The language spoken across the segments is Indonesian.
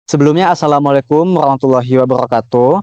Sebelumnya, Assalamualaikum warahmatullahi wabarakatuh.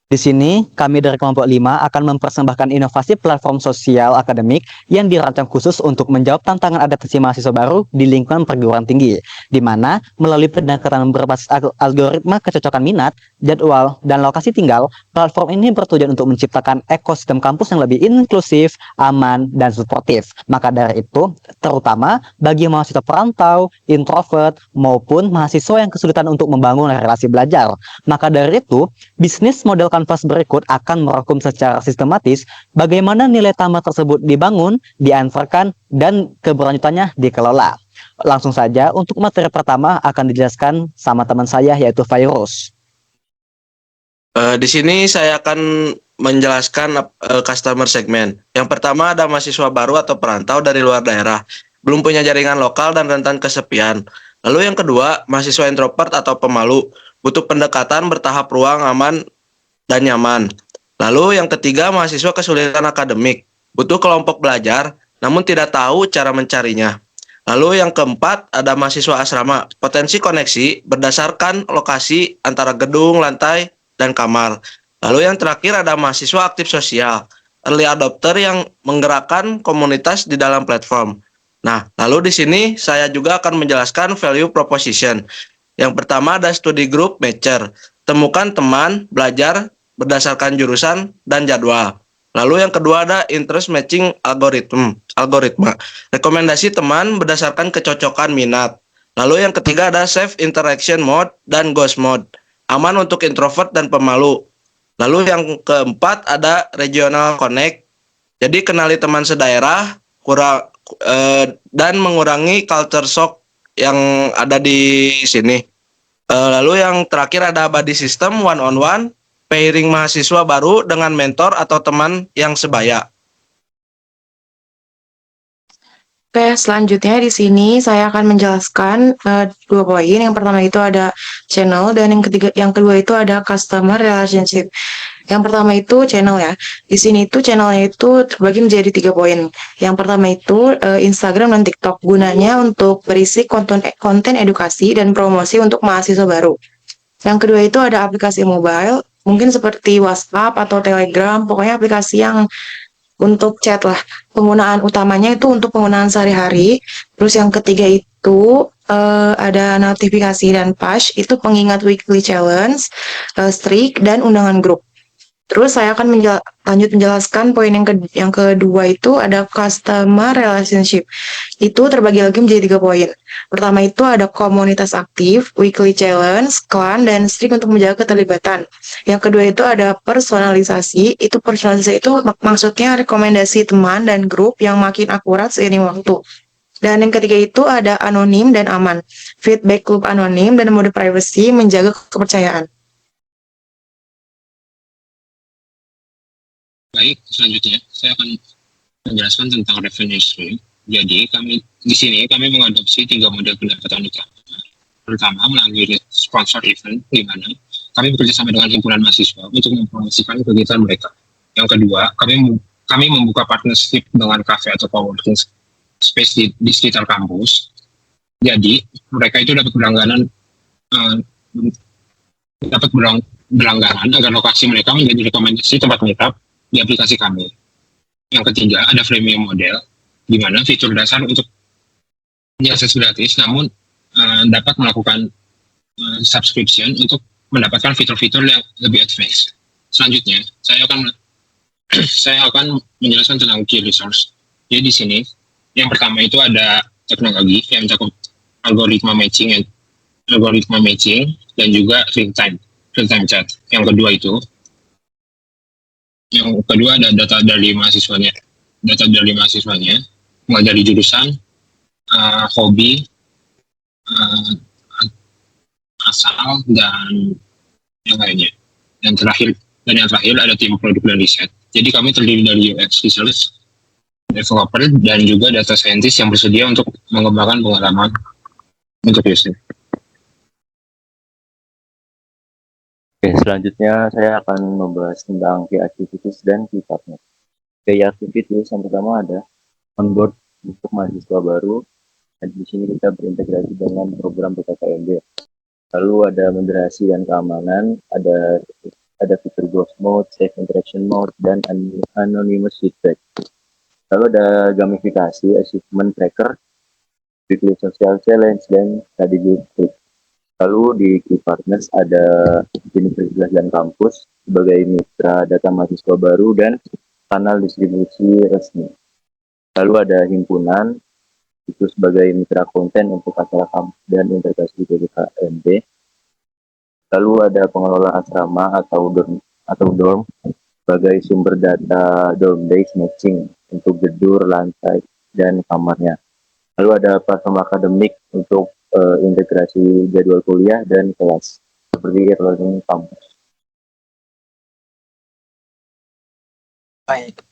Di sini, kami dari kelompok 5 akan mempersembahkan inovasi platform sosial akademik yang dirancang khusus untuk menjawab tantangan adaptasi mahasiswa baru di lingkungan perguruan tinggi, di mana melalui pendekatan berbasis algoritma kecocokan minat, jadwal, dan lokasi tinggal, platform ini bertujuan untuk menciptakan ekosistem kampus yang lebih inklusif, aman, dan suportif. Maka dari itu, terutama bagi mahasiswa perantau, introvert, maupun mahasiswa yang kesulitan untuk membangun relasi belajar. Maka dari itu, bisnis model kanvas berikut akan merangkum secara sistematis bagaimana nilai tambah tersebut dibangun, dianfarkan, dan keberlanjutannya dikelola. Langsung saja, untuk materi pertama akan dijelaskan sama teman saya yaitu Fairuz. Di sini saya akan menjelaskan customer segment. Yang pertama ada mahasiswa baru atau perantau dari luar daerah, belum punya jaringan lokal dan rentan kesepian. Lalu yang kedua, mahasiswa introvert atau pemalu, butuh pendekatan bertahap ruang aman dan nyaman. Lalu yang ketiga, mahasiswa kesulitan akademik, butuh kelompok belajar, namun tidak tahu cara mencarinya. Lalu yang keempat, ada mahasiswa asrama, potensi koneksi berdasarkan lokasi antara gedung, lantai, dan kamar. Lalu yang terakhir ada mahasiswa aktif sosial, early adopter yang menggerakkan komunitas di dalam platform. Nah, lalu di sini saya juga akan menjelaskan value proposition. Yang pertama ada study group matcher, temukan teman, belajar, berdasarkan jurusan dan jadwal. Lalu yang kedua ada interest matching algoritma. Rekomendasi teman berdasarkan kecocokan minat. Lalu yang ketiga ada safe interaction mode dan ghost mode. Aman untuk introvert dan pemalu. Lalu yang keempat ada regional connect. Jadi kenali teman sedaerah dan mengurangi culture shock yang ada di sini. Lalu yang terakhir ada buddy system one on one, pairing mahasiswa baru dengan mentor atau teman yang sebaya. Oke, selanjutnya di sini saya akan menjelaskan dua poin. Yang pertama itu ada channel dan yang kedua itu ada customer relationship. Yang pertama itu channel ya. Di sini itu channelnya itu terbagi menjadi 3 poin. Yang pertama itu Instagram dan TikTok, gunanya untuk berisi konten edukasi dan promosi untuk mahasiswa baru. Yang kedua itu ada aplikasi mobile, mungkin seperti WhatsApp atau Telegram, pokoknya aplikasi yang untuk chat lah. Penggunaan utamanya itu untuk penggunaan sehari-hari. Terus yang ketiga itu ada notifikasi dan push, itu pengingat weekly challenge, streak, dan undangan grup. Terus saya akan lanjut menjelaskan poin yang kedua itu ada customer relationship. Itu terbagi lagi menjadi 3 poin. Pertama itu ada komunitas aktif, weekly challenge, klan, dan streak untuk menjaga keterlibatan. Yang kedua itu ada personalisasi. Itu personalisasi itu maksudnya rekomendasi teman dan grup yang makin akurat seiring waktu. Dan yang ketiga itu ada anonim dan aman. Feedback loop anonim dan mode privacy menjaga kepercayaan. Baik, selanjutnya saya akan menjelaskan tentang revenue stream. Jadi di sini kami mengadopsi 3 model pendapatan utama. Pertama, melalui sponsor event, di mana kami bekerjasama dengan himpunan mahasiswa untuk mempromosikan kegiatan mereka. Yang kedua, kami membuka partnership dengan kafe atau coworking space di sekitar kampus. Jadi mereka itu dapat berlangganan agar lokasi mereka menjadi rekomendasi tempat meetup di aplikasi kami. Yang ketiga, ada freemium model, di mana fitur dasar untuk diakses gratis, namun dapat melakukan subscription untuk mendapatkan fitur-fitur yang lebih advance. Selanjutnya, saya akan menjelaskan tentang key resource. Jadi di sini, yang pertama itu ada teknologi yang mencakup algoritma matching dan juga real time chat. Yang kedua ada data dari mahasiswanya, mulai dari jurusan, hobi, asal, dan yang lainnya. Yang terakhir ada tim produk dan riset. Jadi kami terdiri dari UX research, developer, dan juga data scientist yang bersedia untuk mengembangkan pengalaman untuk user. Oke, selanjutnya saya akan membahas tentang key activities dan key partner. Key activities yang pertama ada onboard untuk mahasiswa baru. Dan di sini kita berintegrasi dengan program PKKMB. Lalu ada moderasi dan keamanan, ada fitur ghost mode, safe interaction mode, dan anonymous feedback. Lalu ada gamifikasi, achievement tracker, weekly social challenge, dan study group. Lalu di key partners ada universitas dan kampus sebagai mitra data mahasiswa baru dan kanal distribusi resmi. Lalu ada himpunan itu sebagai mitra konten untuk acara kampus dan integrasi BKMB. Lalu ada pengelola asrama atau dorm sebagai sumber data dorm base matching untuk gedung, lantai, dan kamarnya. Lalu ada platform akademik untuk integrasi jadwal kuliah dan kelas seperti e-learning kampus. Baik.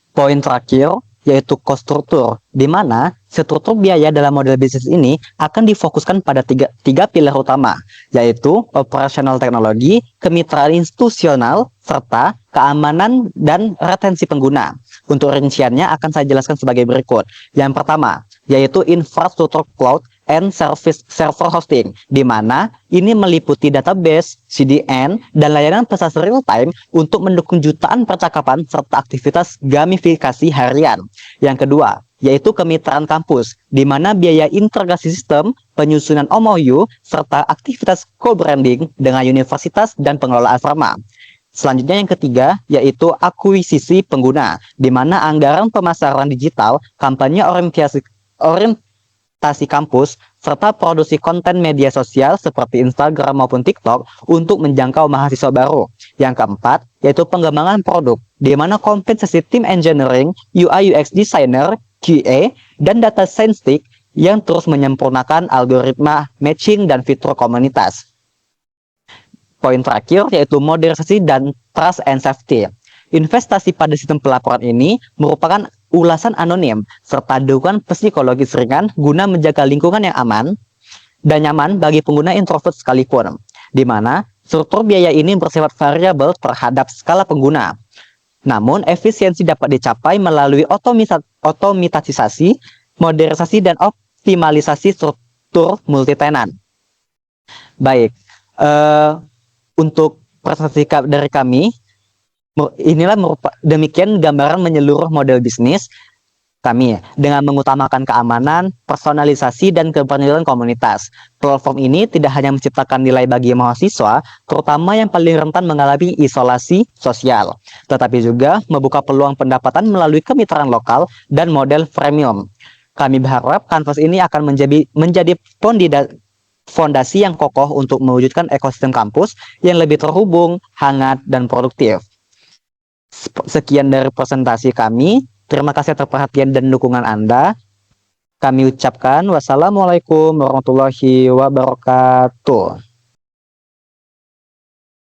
Poin terakhir yaitu cost struktur, di mana struktur biaya dalam model bisnis ini akan difokuskan pada tiga pilar utama, yaitu operasional teknologi, kemitraan institusional, serta keamanan dan retensi pengguna. Untuk rinciannya akan saya jelaskan sebagai berikut. Yang pertama, yaitu infrastruktur cloud and service server hosting, di mana ini meliputi database, CDN, dan layanan pesan real time untuk mendukung jutaan percakapan serta aktivitas gamifikasi harian. Yang kedua, yaitu kemitraan kampus, di mana biaya integrasi sistem, penyusunan MOU, serta aktivitas co-branding dengan universitas dan pengelola asrama. Selanjutnya yang ketiga, yaitu akuisisi pengguna, di mana anggaran pemasaran digital, kampanye orientasi kampus, serta produksi konten media sosial seperti Instagram maupun TikTok untuk menjangkau mahasiswa baru. Yang keempat, yaitu pengembangan produk, di mana kompensasi tim engineering, UI UX designer, QA, dan data science yang terus menyempurnakan algoritma matching dan fitur komunitas. Poin terakhir yaitu modernisasi dan trust and safety. Investasi pada sistem pelaporan ini merupakan ulasan anonim serta dukungan psikologis ringan guna menjaga lingkungan yang aman dan nyaman bagi pengguna introvert sekalipun, di mana struktur biaya ini bersifat variabel terhadap skala pengguna. Namun, efisiensi dapat dicapai melalui otomatisasi, modernisasi, dan optimalisasi struktur multitenant. Baik, untuk presentasi dari kami, inilah demikian gambaran menyeluruh model bisnis kami dengan mengutamakan keamanan, personalisasi, dan keberlanjutan komunitas. Platform ini tidak hanya menciptakan nilai bagi mahasiswa, terutama yang paling rentan mengalami isolasi sosial, tetapi juga membuka peluang pendapatan melalui kemitraan lokal dan model freemium. Kami berharap kanvas ini akan menjadi fondasi yang kokoh untuk mewujudkan ekosistem kampus yang lebih terhubung, hangat, dan produktif. Sekian dari presentasi kami. Terima kasih atas perhatian dan dukungan Anda. Kami ucapkan wassalamualaikum warahmatullahi wabarakatuh.